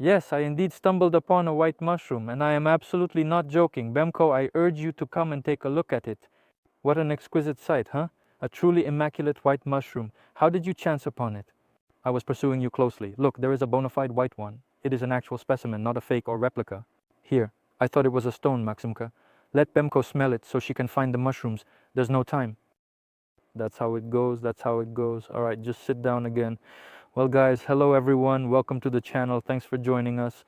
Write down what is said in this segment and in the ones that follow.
Yes, I indeed stumbled upon a white mushroom, and I am absolutely not joking. Bemco, I urge you to come and take a look at it. What an exquisite sight, huh? A truly immaculate white mushroom. How did you chance upon it? I was pursuing you closely. Look, there is a bona fide white one. It is an actual specimen, not a fake or replica. Here. I thought it was a stone, Maximka. Let Bemco smell it so she can find the mushrooms. There's no time. That's how it goes, that's how it goes. Alright, just sit down again. Well guys, hello everyone, welcome to the channel, thanks for joining us.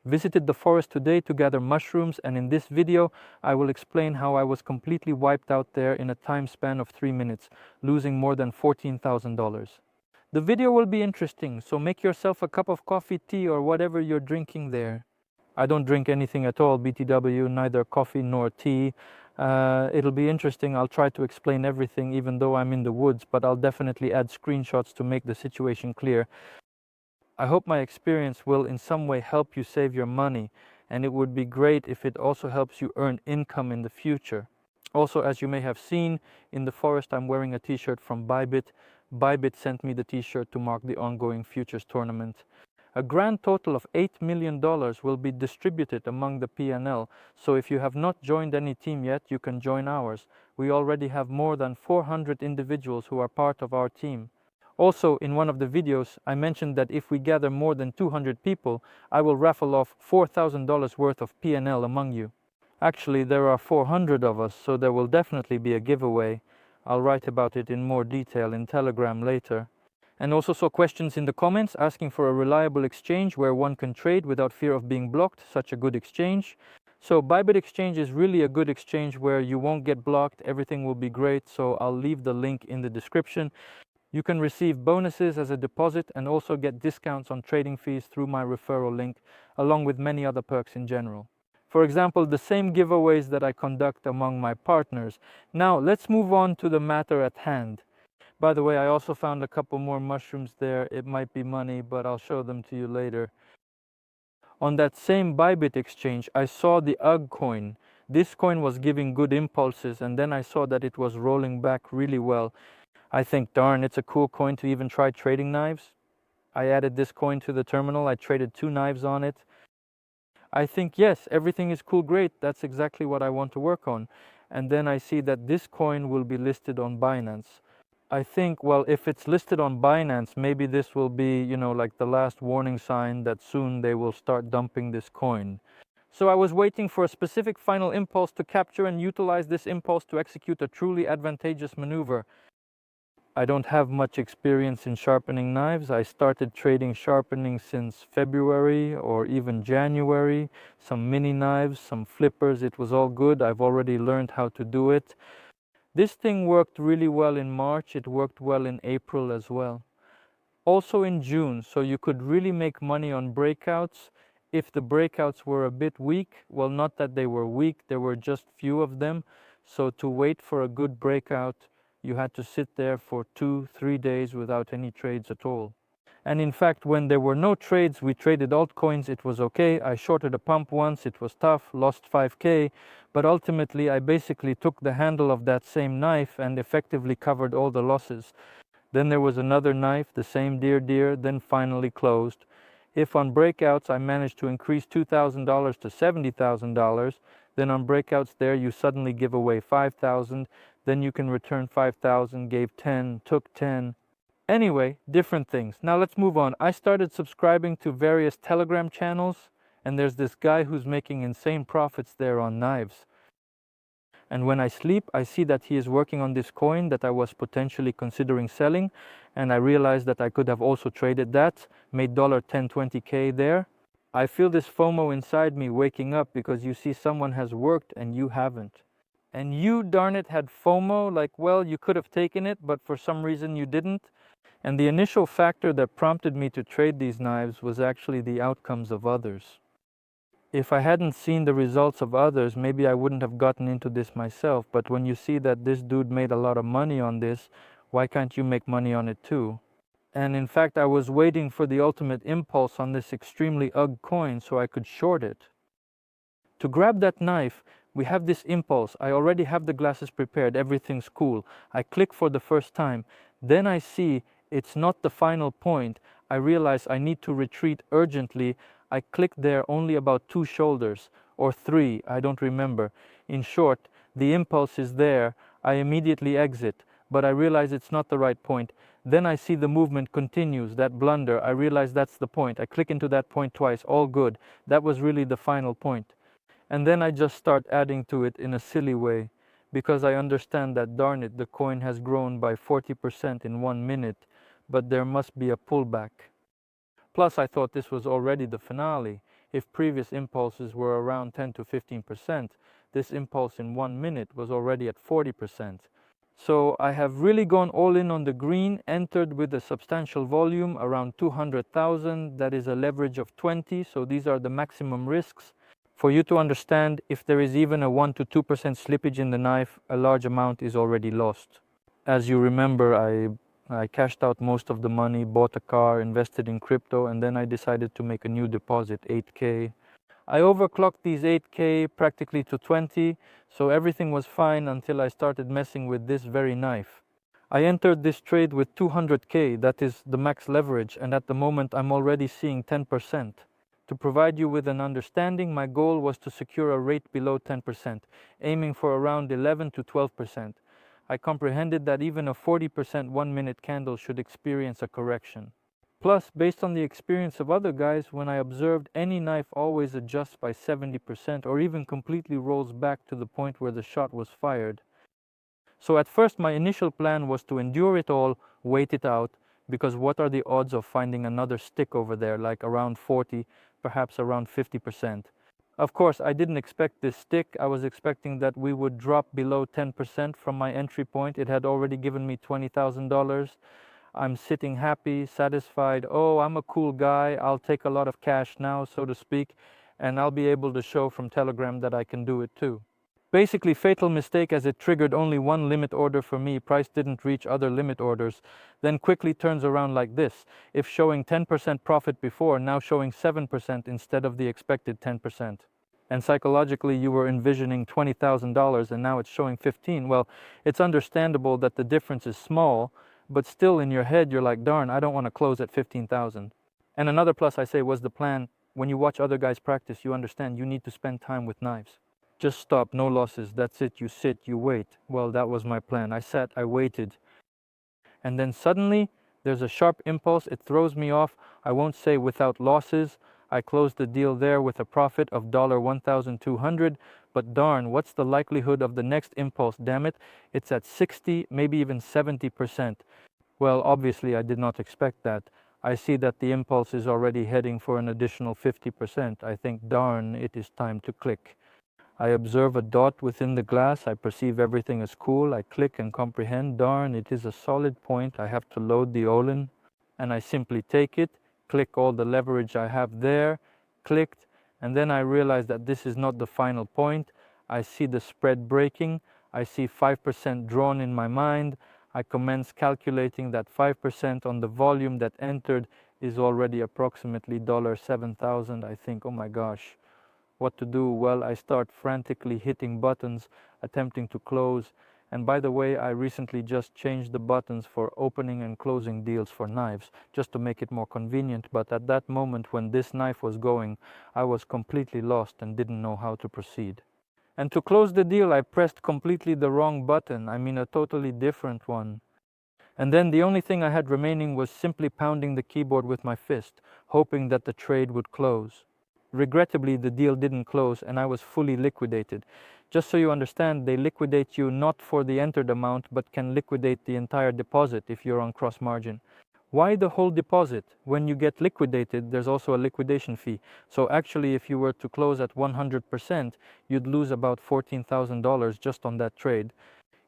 Visited the forest today to gather mushrooms, and in this video I will explain how I was completely wiped out there in a time span of 3 minutes, losing more than $14,000. The video will be interesting, so make yourself a cup of coffee, tea, or whatever you're drinking there. I don't drink anything at all, BTW, neither coffee nor tea. It'll be interesting. I'll try to explain everything even though I'm in the woods, but I'll definitely add screenshots to make the situation clear. I hope my experience will in some way help you save your money, and it would be great if it also helps you earn income in the future. Also, as you may have seen, in the forest I'm wearing a t-shirt from Bybit. Bybit sent me the t-shirt to mark the ongoing futures tournament. A grand total of $8 million will be distributed among the PNL, so if you have not joined any team yet, you can join ours. We already have more than 400 individuals who are part of our team. Also, in one of the videos, I mentioned that if we gather more than 200 people, I will raffle off $4,000 worth of PNL among you. Actually, there are 400 of us, so there will definitely be a giveaway. I'll write about it in more detail in Telegram later. And also saw questions in the comments asking for a reliable exchange where one can trade without fear of being blocked, such a good exchange. So Bybit Exchange is really a good exchange where you won't get blocked, everything will be great, so I'll leave the link in the description. You can receive bonuses as a deposit and also get discounts on trading fees through my referral link, along with many other perks in general. For example, the same giveaways that I conduct among my partners. Now let's move on to the matter at hand. By the way, I also found a couple more mushrooms there. It might be money, but I'll show them to you later. On that same Bybit exchange, I saw the UGG coin. This coin was giving good impulses, and then I saw that it was rolling back really well. I think, darn, it's a cool coin to even try trading knives. I added this coin to the terminal. I traded 2 knives on it. I think, yes, everything is cool, great. That's exactly what I want to work on. And then I see that this coin will be listed on Binance. I think, well, if it's listed on Binance, maybe this will be, you know, like the last warning sign that soon they will start dumping this coin. So I was waiting for a specific final impulse to capture and utilize this impulse to execute a truly advantageous maneuver. I don't have much experience in sharpening knives. I started trading sharpening since February or even January. Some mini knives, some flippers, it was all good. I've already learned how to do it. This thing worked really well in March, it worked well in April as well. Also in June, so you could really make money on breakouts. If the breakouts were a bit weak, well, not that they were weak, there were just few of them. So to wait for a good breakout, you had to sit there for 2-3 days without any trades at all. And in fact, when there were no trades, we traded altcoins, it was okay. I shorted a pump once, it was tough, lost 5K, but ultimately I basically took the handle of that same knife and effectively covered all the losses. Then there was another knife, the same deer, then finally closed. If on breakouts I managed to increase $2,000 to $70,000, then on breakouts there you suddenly give away 5,000, then you can return 5,000, gave 10, took 10. Anyway, different things. Now let's move on. I started subscribing to various Telegram channels, and there's this guy who's making insane profits there on knives. And when I sleep, I see that he is working on this coin that I was potentially considering selling, and I realized that I could have also traded that, made $10, 20K there. I feel this FOMO inside me waking up because you see someone has worked and you haven't. And you, darn it, had FOMO, like, well, you could have taken it, but for some reason you didn't. And the initial factor that prompted me to trade these knives was actually the outcomes of others. If I hadn't seen the results of others, maybe I wouldn't have gotten into this myself. But when you see that this dude made a lot of money on this, why can't you make money on it too? And in fact, I was waiting for the ultimate impulse on this extremely UGG coin so I could short it. To grab that knife, we have this impulse. I already have the glasses prepared, everything's cool. I click for the first time. Then I see it's not the final point. I realize I need to retreat urgently. I clicked there only about 2 shoulders, or 3, I don't remember. In short, the impulse is there, I immediately exit, but I realize it's not the right point. Then I see the movement continues, that blunder, I realize that's the point. I click into that point twice, all good. That was really the final point. And then I just start adding to it in a silly way, because I understand that, darn it, the coin has grown by 40% in 1 minute, but there must be a pullback. Plus, I thought this was already the finale. If previous impulses were around 10 to 15%, this impulse in 1 minute was already at 40%. So I have really gone all in on the green, entered with a substantial volume, around 200,000, that is a leverage of 20, so these are the maximum risks. For you to understand, if there is even a 1 to 2% slippage in the knife, a large amount is already lost. As you remember, I cashed out most of the money, bought a car, invested in crypto, and then I decided to make a new deposit, 8K. I overclocked these 8K practically to 20, so everything was fine until I started messing with this very knife. I entered this trade with 200K, that is the max leverage, and at the moment I'm already seeing 10%. To provide you with an understanding, my goal was to secure a rate below 10%, aiming for around 11 to 12%. I comprehended that even a 40% 1-minute candle should experience a correction. Plus, based on the experience of other guys, when I observed any knife always adjusts by 70% or even completely rolls back to the point where the shot was fired. So at first my initial plan was to endure it all, wait it out, because what are the odds of finding another stick over there, like around 40, perhaps around 50%. Of course, I didn't expect this stick. I was expecting that we would drop below 10% from my entry point. It had already given me $20,000. I'm sitting happy, satisfied. Oh, I'm a cool guy. I'll take a lot of cash now, so to speak, and I'll be able to show from Telegram that I can do it too. Basically, fatal mistake, as it triggered only one limit order for me. Price didn't reach other limit orders. Then quickly turns around like this. If showing 10% profit before, now showing 7% instead of the expected 10%. And psychologically you were envisioning $20,000 and now it's showing 15. Well, it's understandable that the difference is small, but still in your head you're like, darn, I don't want to close at 15,000. And another plus I say was the plan. When you watch other guys practice, you understand you need to spend time with knives. Just stop, no losses, that's it, you sit, you wait. Well, that was my plan. I sat, I waited. And then suddenly, there's a sharp impulse, it throws me off. I won't say without losses. I closed the deal there with a profit of $1,200, but darn, what's the likelihood of the next impulse, damn it? It's at 60, maybe even 70%. Well, obviously I did not expect that. I see that the impulse is already heading for an additional 50%. I think, darn, it is time to click. I observe a dot within the glass, I perceive everything is cool, I click and comprehend, darn, it is a solid point, I have to load the Olin, and I simply take it, click all the leverage I have there, clicked, and then I realize that this is not the final point. I see the spread breaking, I see 5% drawn in my mind, I commence calculating that 5% on the volume that entered is already approximately $7,000. I think, oh my gosh. What to do? Well, I start frantically hitting buttons, attempting to close. And by the way, I recently just changed the buttons for opening and closing deals for knives, just to make it more convenient. But at that moment when this knife was going, I was completely lost and didn't know how to proceed. And to close the deal, I pressed completely the wrong button. I mean, a totally different one. And then the only thing I had remaining was simply pounding the keyboard with my fist, hoping that the trade would close. Regrettably, the deal didn't close and I was fully liquidated. Just so you understand, they liquidate you not for the entered amount, but can liquidate the entire deposit if you're on cross margin. Why the whole deposit? When you get liquidated, there's also a liquidation fee. So actually, if you were to close at 100%, you'd lose about $14,000 just on that trade.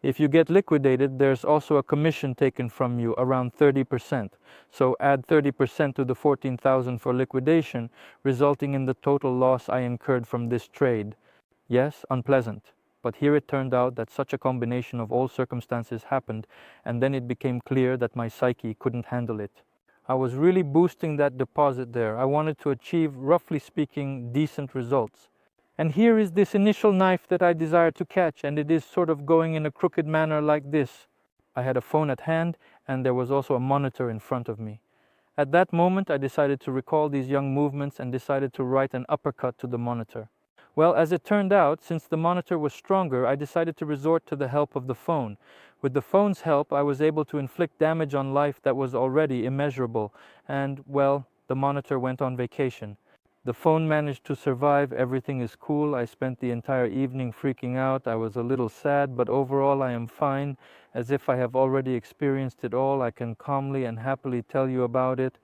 If you get liquidated, there's also a commission taken from you, around 30%. So add 30% to the $14,000 for liquidation, resulting in the total loss I incurred from this trade. Yes, unpleasant. But here it turned out that such a combination of all circumstances happened, and then it became clear that my psyche couldn't handle it. I was really boosting that deposit there. I wanted to achieve, roughly speaking, decent results. And here is this initial knife that I desire to catch, and it is sort of going in a crooked manner like this. I had a phone at hand, and there was also a monitor in front of me. At that moment, I decided to recall these young movements and decided to write an uppercut to the monitor. Well, as it turned out, since the monitor was stronger, I decided to resort to the help of the phone. With the phone's help, I was able to inflict damage on life that was already immeasurable, and, well, the monitor went on vacation. The phone managed to survive, everything is cool. I spent the entire evening freaking out. I was a little sad, but overall I am fine. As if I have already experienced it all, I can calmly and happily tell you about it.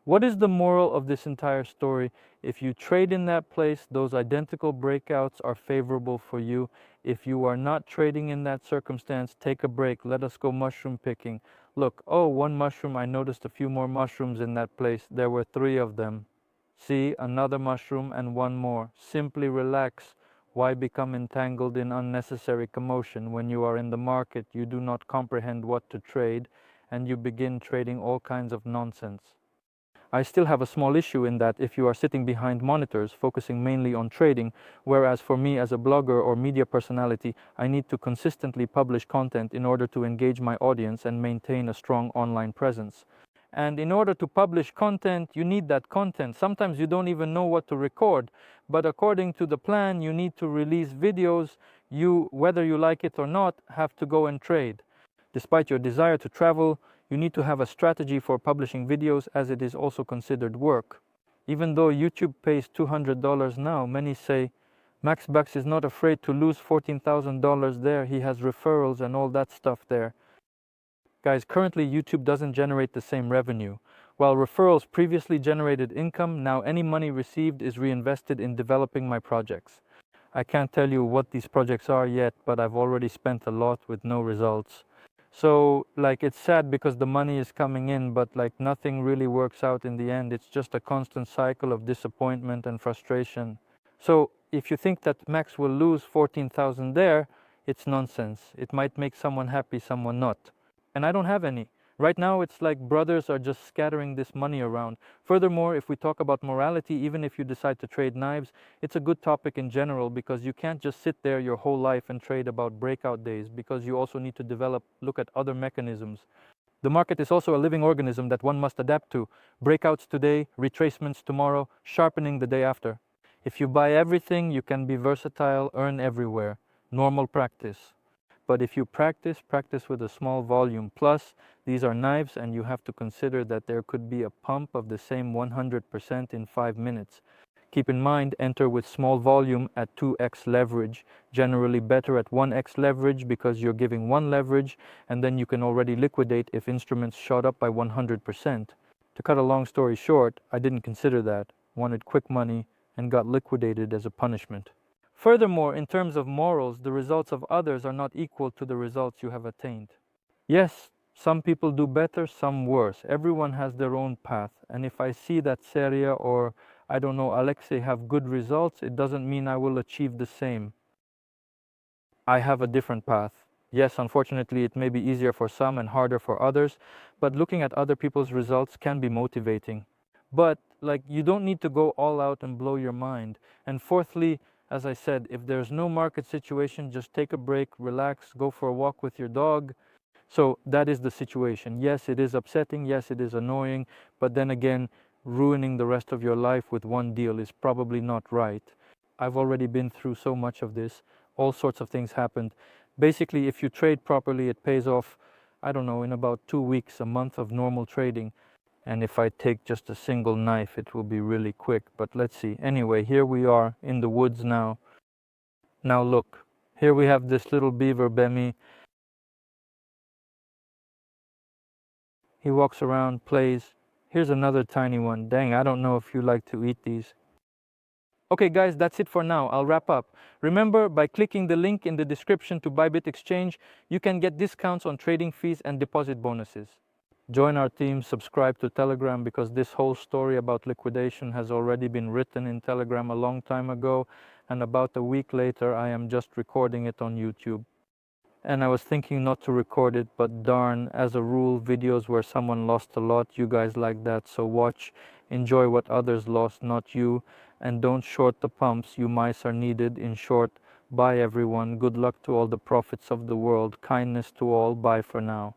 What is the moral of this entire story? If you trade in that place, those identical breakouts are favorable for you. If you are not trading in that circumstance, take a break. Let us go mushroom picking. Look, oh, one mushroom, I noticed a few more mushrooms in that place. There were 3 of them. See, another mushroom and one more. Simply relax. Why become entangled in unnecessary commotion? When you are in the market, you do not comprehend what to trade, and you begin trading all kinds of nonsense. I still have a small issue in that if you are sitting behind monitors, focusing mainly on trading, whereas for me as a blogger or media personality, I need to consistently publish content in order to engage my audience and maintain a strong online presence. And in order to publish content, you need that content. Sometimes you don't even know what to record, but according to the plan, you need to release videos. You, whether you like it or not, have to go and trade. Despite your desire to travel, you need to have a strategy for publishing videos, as it is also considered work. Even though YouTube pays $200 now, many say, Max Bucks is not afraid to lose $14,000 there. He has referrals and all that stuff there. Guys, currently YouTube doesn't generate the same revenue. While referrals previously generated income, now any money received is reinvested in developing my projects. I can't tell you what these projects are yet, but I've already spent a lot with no results. So, like, it's sad because the money is coming in, but like nothing really works out in the end. It's just a constant cycle of disappointment and frustration. So, if you think that Max will lose 14,000 there, it's nonsense. It might make someone happy, someone not. And I don't have any. Right now, it's like brothers are just scattering this money around. Furthermore, if we talk about morality, even if you decide to trade knives, it's a good topic in general, because you can't just sit there your whole life and trade about breakout days, because you also need to look at other mechanisms. The market is also a living organism that one must adapt to. Breakouts today, retracements tomorrow, sharpening the day after. If you buy everything, you can be versatile, earn everywhere. Normal practice. But if you practice with a small volume. Plus, these are knives, and you have to consider that there could be a pump of the same 100% in 5 minutes. Keep in mind, enter with small volume at 2x leverage. Generally better at 1x leverage, because you're giving 1 leverage, and then you can already liquidate if instruments shot up by 100%. To cut a long story short, I didn't consider that, wanted quick money, and got liquidated as a punishment. Furthermore, in terms of morals, the results of others are not equal to the results you have attained. Yes, some people do better, some worse. Everyone has their own path. And if I see that Seria or, I don't know, Alexei have good results, it doesn't mean I will achieve the same. I have a different path. Yes, unfortunately, it may be easier for some and harder for others, but looking at other people's results can be motivating. But, like, you don't need to go all out and blow your mind. And fourthly, as I said, if there's no market situation, just take a break, relax, go for a walk with your dog. So that is the situation. Yes, it is upsetting. Yes, it is annoying. But then again, ruining the rest of your life with one deal is probably not right. I've already been through so much of this. All sorts of things happened. Basically, if you trade properly, it pays off, I don't know, in about 2 weeks, a month of normal trading. And if I take just a single knife, it will be really quick. But let's see. Anyway, here we are in the woods now. Now look, here we have this little beaver, Bemi. He walks around, plays. Here's another tiny one. Dang, I don't know if you like to eat these. Okay guys, that's it for now. I'll wrap up. Remember, by clicking the link in the description to Bybit Exchange, you can get discounts on trading fees and deposit bonuses. Join our team, subscribe to Telegram, because this whole story about liquidation has already been written in Telegram a long time ago, and about a week later I am just recording it on YouTube. And I was thinking not to record it, but darn, as a rule, videos where someone lost a lot, you guys like that, so watch, enjoy what others lost, not you, and don't short the pumps, you mice are needed. In short, bye everyone, good luck to all the prophets of the world, kindness to all, bye for now.